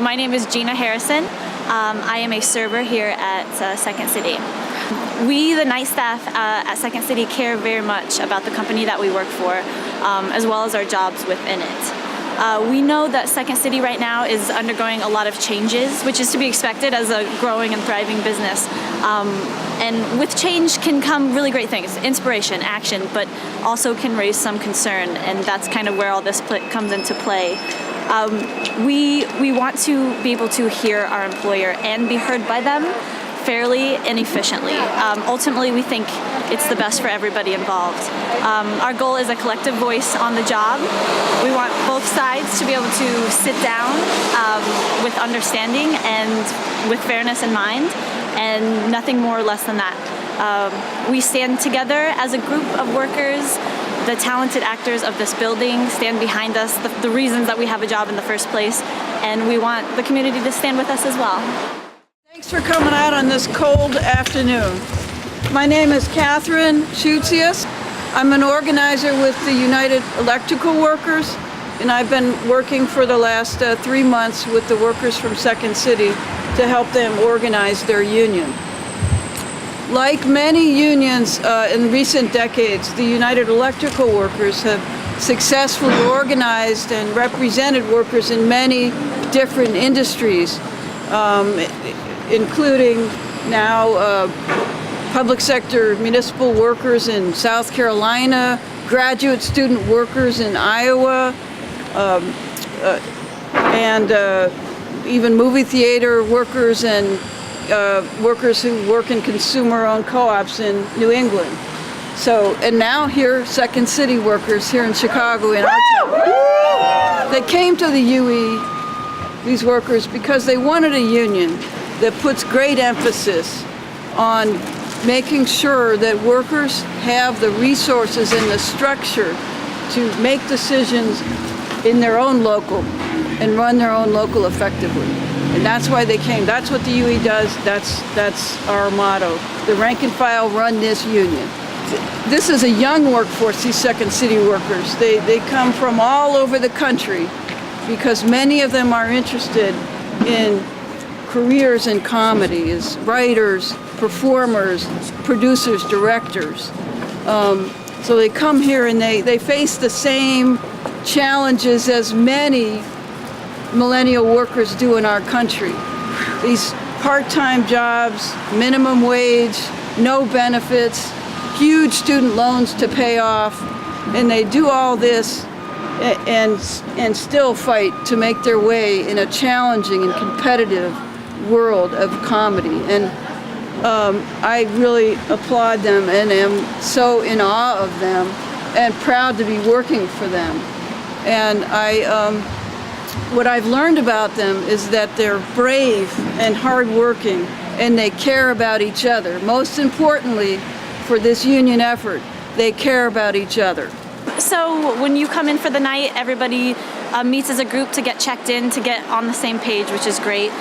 my name is Gina Harrison. I am a server here at Second City. We, the night staff at Second City, care very much about the company that we work for, as well as our jobs within it. We know that Second City right now is undergoing a lot of changes, which is to be expected as a growing and thriving business. And with change can come really great things, inspiration, action, but also can raise some concern, and that's kind of where all this comes into play. We want to be able to hear our employer and be heard by them fairly and efficiently. Ultimately, we think it's the best for everybody involved. Our goal is a collective voice on the job. We want both sides to be able to sit down with understanding and with fairness in mind, and nothing more or less than that. We stand together as a group of workers. The talented actors of this building stand behind us, the reasons that we have a job in the first place, and we want the community to stand with us as well. Thanks for coming out on this cold afternoon. My name is Catherine Schutzius. I'm an organizer with the United Electrical Workers, and I've been working for the last 3 months with the workers from Second City to help them organize their union. Like many unions in recent decades, the United Electrical Workers have successfully organized and represented workers in many different industries, including now public sector municipal workers in South Carolina, graduate student workers in Iowa, and even movie theater workers and workers who work in consumer-owned co-ops in New England. So, and now here, Second City workers here in Chicago in our town. They came to the UE, these workers, because they wanted a union that puts great emphasis on making sure that workers have the resources and the structure to make decisions in their own local and run their own local effectively. And that's why they came. That's what the UE does. That's our motto. The rank and file run this union. This is a young workforce, these Second City workers. They come from all over the country because many of them are interested in careers in comedy as writers, performers, producers, directors. So they come here and they face the same challenges as many millennial workers do in our country. These part-time jobs, minimum wage, no benefits, huge student loans to pay off, and they do all this and still fight to make their way in a challenging and competitive world of comedy. And I really applaud them and am so in awe of them and proud to be working for them. And what I've learned about them is that they're brave and hardworking, and they care about each other. Most importantly, for this union effort, they care about each other. So when you come in for the night, everybody meets as a group to get checked in, to get on the same page, which is great.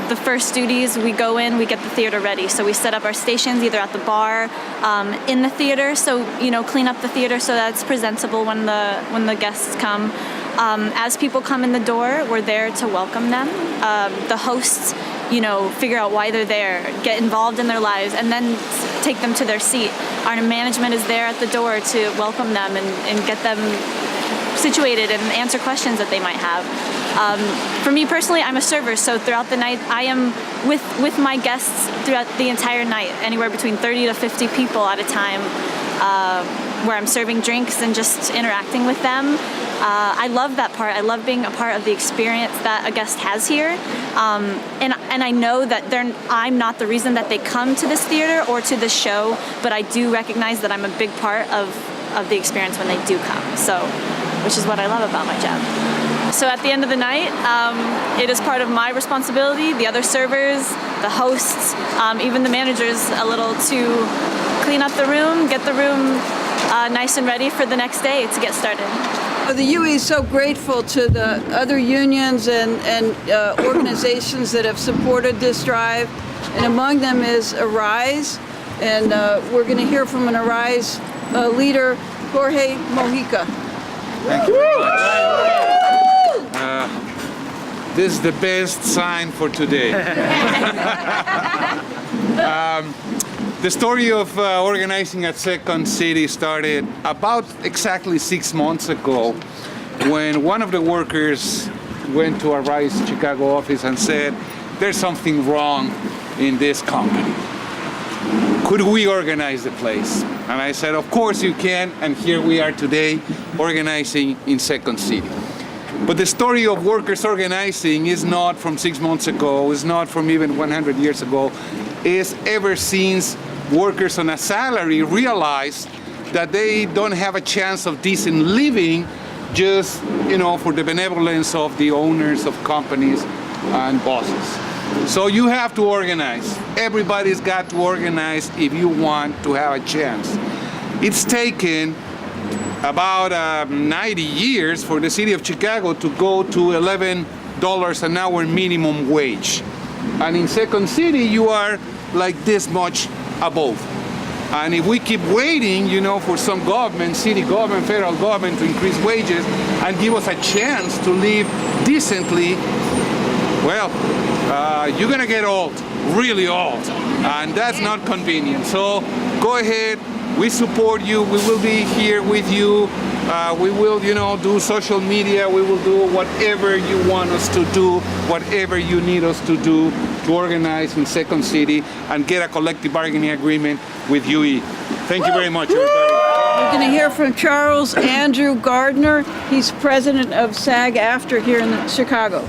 The first duties, we go in, we get the theater ready. So we set up our stations either at the bar, in the theater, so clean up the theater so that it's presentable when the guests come. As people come in the door, we're there to welcome them. The hosts, figure out why they're there, get involved in their lives, and then take them to their seat. Our management is there at the door to welcome them and get them situated and answer questions that they might have. For me personally, I'm a server, so throughout the night, I am with my guests throughout the entire night, anywhere between 30 to 50 people at a time, where I'm serving drinks and just interacting with them. I love that part. I love being a part of the experience that a guest has here. And I know that I'm not the reason that they come to this theater or to this show, but I do recognize that I'm a big part of the experience when they do come. So, which is what I love about my job. So at the end of the night, it is part of my responsibility, the other servers, the hosts, even the managers, a little to clean up the room, get the room nice and ready for the next day to get started. The UE is so grateful to the other unions and organizations that have supported this drive, and among them is Arise, and we're going to hear from an Arise leader, Jorge Mojica. Thank you very much. This is the best sign for today. The story of organizing at Second City started about exactly 6 months ago when one of the workers went to our Rise Chicago office and said, there's something wrong in this company. Could we organize the place? And I said, of course you can, and here we are today organizing in Second City. But the story of workers organizing is not from 6 months ago, it's not from even 100 years ago. It's ever since workers on a salary realized that they don't have a chance of decent living just, for the benevolence of the owners of companies and bosses. So you have to organize. Everybody's got to organize if you want to have a chance. It's taken about 90 years for the city of Chicago to go to $11 an hour minimum wage. And in Second City, you are like this much above. And if we keep waiting, for some government, city government, federal government to increase wages and give us a chance to live decently, well, you're gonna get old, really old, and that's not convenient. So go ahead, we support you, we will be here with you, we will, do social media, we will do whatever you want us to do, whatever you need us to do to organize in Second City and get a collective bargaining agreement with UE. Thank you very much, everybody. We're going to hear from Charles Andrew Gardner. He's president of SAG-AFTRA here in Chicago.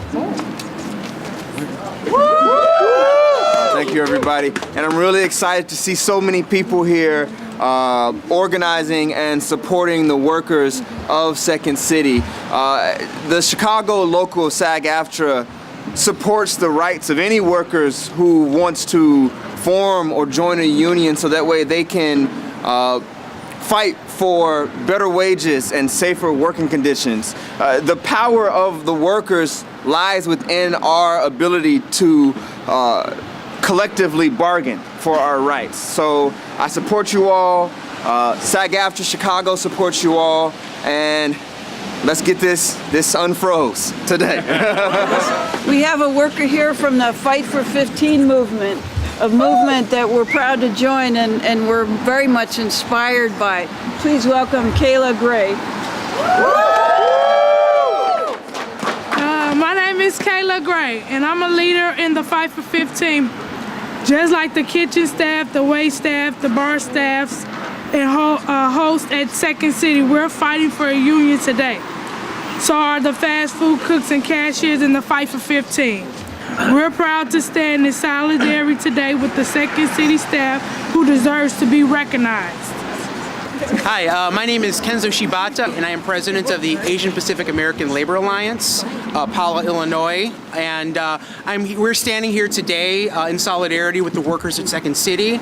Thank you, everybody. And I'm really excited to see so many people here organizing and supporting the workers of Second City. The Chicago local SAG-AFTRA supports the rights of any workers who wants to form or join a union so that way they can fight for better wages and safer working conditions. The power of the workers lies within our ability to collectively bargain for our rights. So I support you all. SAG-AFTRA Chicago supports you all, and let's get this unfroze today. We have a worker here from the Fight for 15 movement, a movement that we're proud to join and we're very much inspired by. Please welcome Kayla Gray. My name is Kayla Gray, and I'm a leader in the Fight for 15. Just like the kitchen staff, the wait staff, the bar staffs, and hosts at Second City, we're fighting for a union today. So are the fast food cooks and cashiers in the Fight for 15. We're proud to stand in solidarity today with the Second City staff who deserves to be recognized. Hi, my name is Kenzo Shibata, and I am president of the Asian Pacific American Labor Alliance, Paula, Illinois. And we're standing here today in solidarity with the workers at Second City.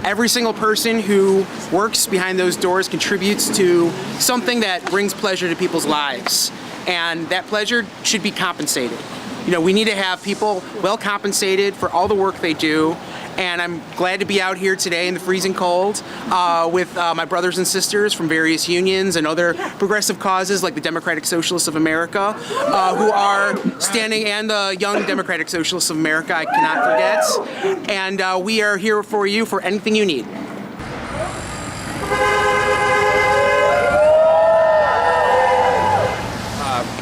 Every single person who works behind those doors contributes to something that brings pleasure to people's lives. And that pleasure should be compensated. We need to have people well compensated for all the work they do. And I'm glad to be out here today in the freezing cold with my brothers and sisters from various unions and other progressive causes like the Democratic Socialists of America, who are standing, and the Young Democratic Socialists of America, I cannot forget. And we are here for you for anything you need.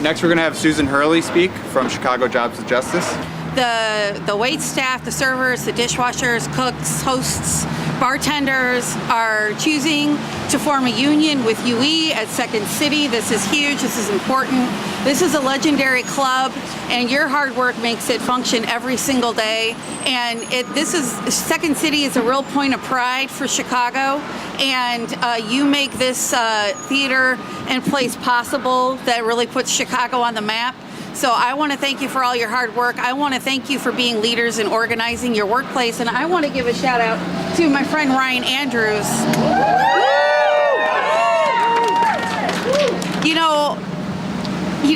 Next, we're going to have Susan Hurley speak from Chicago Jobs with Justice. The wait staff, the servers, the dishwashers, cooks, hosts, bartenders are choosing to form a union with UE at Second City. This is huge. This is important. This is a legendary club, and your hard work makes it function every single day. And Second City is a real point of pride for Chicago, and you make this theater and place possible that really puts Chicago on the map. So I want to thank you for all your hard work. I want to thank you for being leaders and organizing your workplace. And I want to give a shout out to my friend Ryan Andrews.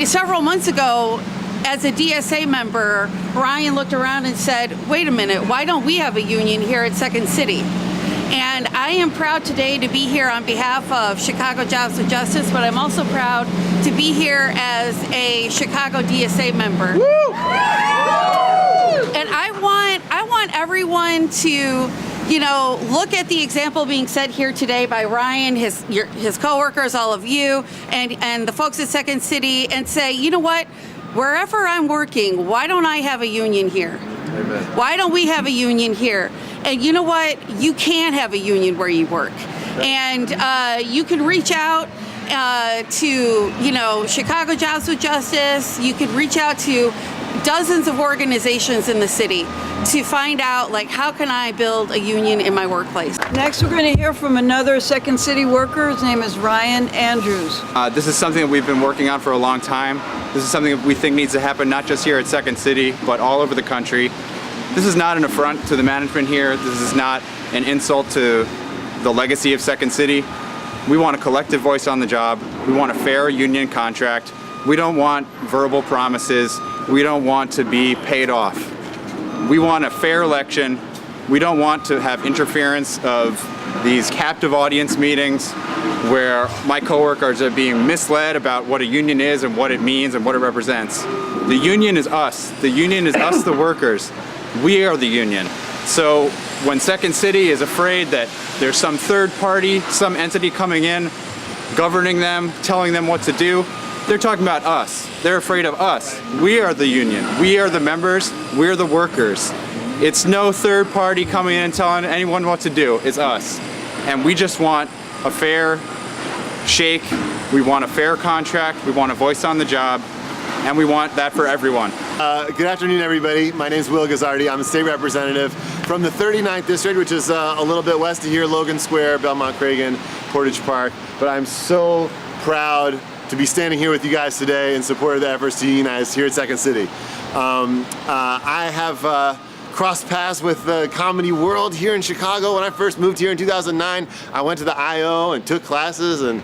Several months ago, as a DSA member, Ryan looked around and said, wait a minute, why don't we have a union here at Second City? And I am proud today to be here on behalf of Chicago Jobs with Justice, but I'm also proud to be here as a Chicago DSA member. Woo! And I want everyone to, look at the example being set here today by Ryan, his coworkers, all of you, and the folks at Second City, and say, you know what? Wherever I'm working, why don't I have a union here? Amen. Why don't we have a union here? And you know what? You can have a union where you work. And you can reach out to, Chicago Jobs with Justice. You can reach out to dozens of organizations in the city to find out, how can I build a union in my workplace? Next, we're going to hear from another Second City worker. His name is Ryan Andrews. This is something that we've been working on for a long time. This is something that we think needs to happen not just here at Second City, but all over the country. This is not an affront to the management here. This is not an insult to the legacy of Second City. We want a collective voice on the job. We want a fair union contract. We don't want verbal promises. We don't want to be paid off. We want a fair election. We don't want to have interference of these captive audience meetings where my coworkers are being misled about what a union is and what it means and what it represents. The union is us. The union is us, the workers. We are the union. So when Second City is afraid that there's some third party, some entity coming in, governing them, telling them what to do, they're talking about us. They're afraid of us. We are the union. We are the members. We're the workers. It's no third party coming in and telling anyone what to do. It's us. And we just want a fair shake. We want a fair contract. We want a voice on the job. And we want that for everyone. Good afternoon, everybody. My name's Will Gazzardi. I'm a state representative from the 39th District, which is a little bit west of here, Logan Square, Belmont Cragen, Portage Park. But I'm so proud to be standing here with you guys today in support of the efforts to unionize here at Second City. I have crossed paths with the comedy world here in Chicago. When I first moved here in 2009, I went to the I.O. and took classes and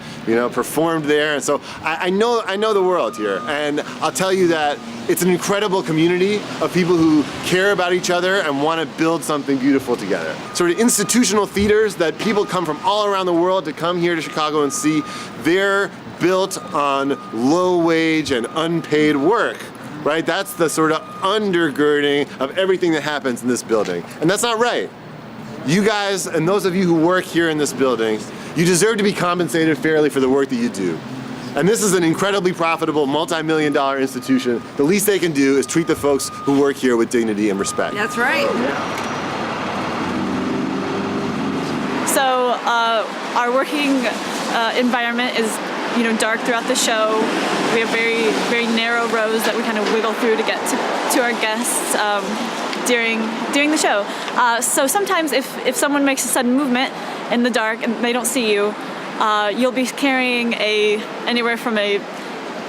performed there. And so I know the world here. And I'll tell you that it's an incredible community of people who care about each other and want to build something beautiful together. Sort of institutional theaters that people come from all around the world to come here to Chicago and see. They're built on low wage and unpaid work. Right? That's the sort of undergirding of everything that happens in this building. And that's not right. You guys, and those of you who work here in this building, you deserve to be compensated fairly for the work that you do. And this is an incredibly profitable, multi-million-dollar institution. The least they can do is treat the folks who work here with dignity and respect. That's right. So our working environment is dark throughout the show. We have very, very narrow rows that we kind of wiggle through to get to our guests during the show. So sometimes if someone makes a sudden movement in the dark and they don't see you, you'll be carrying anywhere from a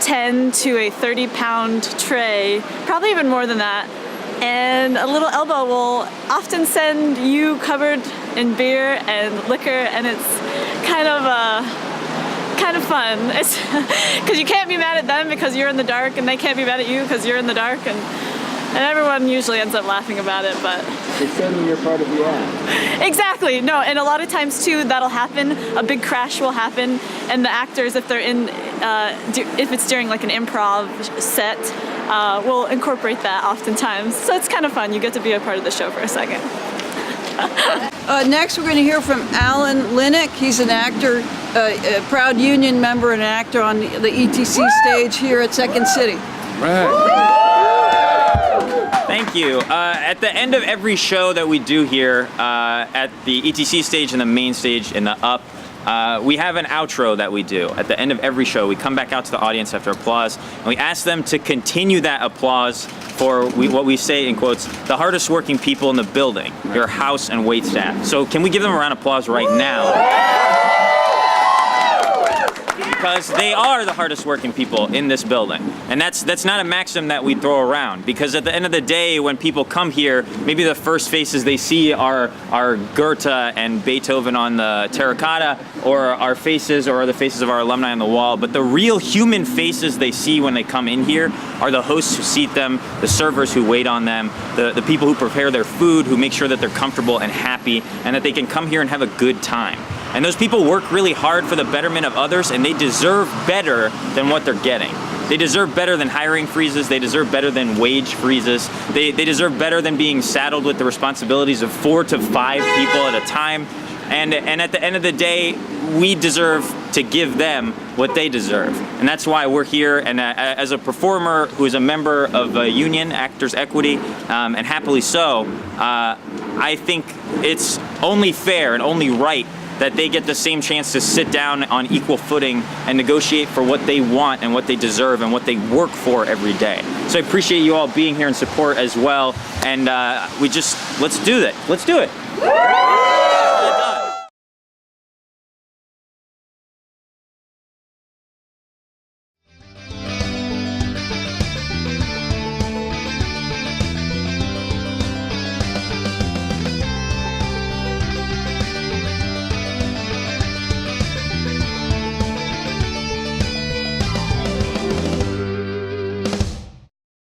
10 to a 30-pound tray, probably even more than that. And a little elbow will often send you covered in beer and liquor, and it's kind of fun. It's because you can't be mad at them because you're in the dark, and they can't be mad at you because you're in the dark, and everyone usually ends up laughing about it. But it's suddenly you're part of the act. Exactly. No, and a lot of times too that'll happen. A big crash will happen, and the actors, if they're in, if it's during like an improv set, will incorporate that oftentimes. So it's kind of fun. You get to be a part of the show for a second. Next, we're going to hear from Alan Linick. He's an actor, a proud union member and an actor on the ETC stage here at Second City. Right. Thank you. At the end of every show that we do here at the ETC stage and the main stage in the up, we have an outro that we do. At the end of every show, we come back out to the audience after applause, and we ask them to continue that applause for what we say in quotes, the hardest working people in the building, your house and wait staff. So can we give them a round of applause right now? because they are the hardest working people in this building. And that's not a maxim that we throw around, because at the end of the day, when people come here, maybe the first faces they see are Goethe and Beethoven on the terracotta, or our faces, or the faces of our alumni on the wall. But the real human faces they see when they come in here are the hosts who seat them, the servers who wait on them, the people who prepare their food, who make sure that they're comfortable and happy, and that they can come here and have a good time. And those people work really hard for the betterment of others, and they deserve better than what they're getting. They deserve better than hiring freezes. They deserve better than wage freezes. They deserve better than being saddled with the responsibilities of 4 to 5 people at a time. And at the end of the day, we deserve to give them what they deserve. And that's why we're here. And as a performer who is a member of a union, Actors Equity, and happily so, I think it's only fair and only right that they get the same chance to sit down on equal footing and negotiate for what they want and what they deserve and what they work for every day. So I appreciate you all being here in support as well. And let's do that. Let's do it.